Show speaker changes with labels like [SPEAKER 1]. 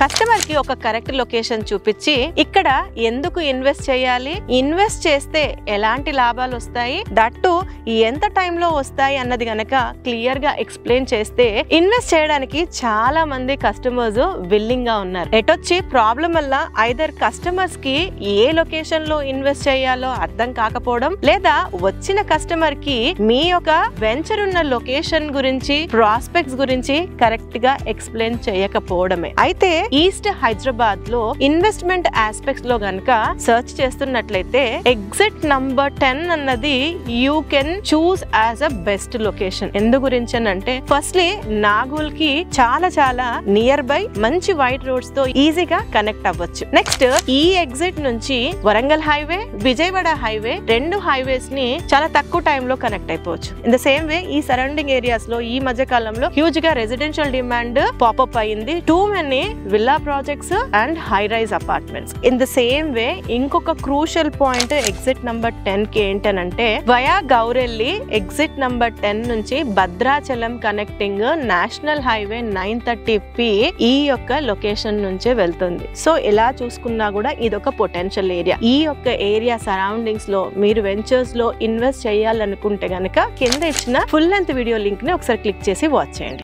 [SPEAKER 1] Customer కి ఒక correct location చూపించి ఇక్కడ ఎందుకు ఇన్వెస్ట్ చేయాలి, ఇన్వెస్ట్ చేస్తే ఎలాంటి లాభాలు వస్తాయి, దట్టు ఎంత టైంలో వస్తాయి అన్నది గనక క్లియర్ గా ఎక్స్ప్లెయిన్ చేస్తే ఇన్వెస్ట్ చేయడానికి చాలా మంది కస్టమర్స్ విల్లింగ్ గా ఉన్నారు. ఎటొచ్చి ప్రాబ్లం వల్ల ఐదర్ కస్టమర్స్ కి ఏ లొకేషన్ లో ఇన్వెస్ట్ చేయాలో అర్థం కాకపోవడం, లేదా వచ్చిన కస్టమర్ కి మీ యొక్క వెంచర్ ఉన్న లొకేషన్ గురించి ప్రాస్పెక్ట్స్ గురించి కరెక్ట్ గా ఎక్స్ప్లెయిన్ చేయకపోవడమే. అయితే ఈస్ట్ హైదరాబాద్ లో ఇన్వెస్ట్మెంట్ ఆస్పెక్ట్స్ లో గనక సర్చ్ చేస్తున్నట్లయితే ఎగ్జిట్ నంబర్ 10 అన్నది you can choose as a best location. ఎందు గురించి అంటే ఫస్ట్లీ నాగోల్ కి చాలా చాలా నియర్ బై మంచి వైట్ రోడ్స్ తో ఈజీగా కనెక్ట్ అవ్వచ్చు. నెక్స్ట్ ఈ ఎగ్జిట్ నుంచి వరంగల్ హైవే, విజయవాడ హైవే, రెండు హైవేస్ ని చాలా తక్కువ టైం లో కనెక్ట్ అయిపోవచ్చు. ఇన్ ద సేమ్ వే ఈ సరౌండింగ్ ఏరియాస్ లో ఈ మధ్య కాలంలో హ్యూజ్ గా రెసిడెన్షియల్ డిమాండ్ పాపప్ అయింది. Too many villa projects and high rise apartments. In the same way ఇంకొక క్రూషియల్ పాయింట్ ఎగ్జిట్ నంబర్ 10 కి ఏంటనంటే వయా గౌరెల్లి ఎగ్జిట్ నంబర్ 10 నుంచి Bhadrachalam connecting national highway 930P ఈ యొక్క లొకేషన్ నుంచే వెళ్తుంది. సో ఇలా చూసుకున్నా కూడా ఇదొక పొటెన్షియల్ ఏరియా. ఈ యొక్క ఏరియా సరౌండింగ్స్ లో మీరు వెంచర్స్ లో ఇన్వెస్ట్ చేయాలనుకుంటే గనక కింద ఇచ్చిన ఫుల్ లెంత్ వీడియో లింక్ ని ఒకసారి క్లిక్ చేసి వాచ్ చేయండి.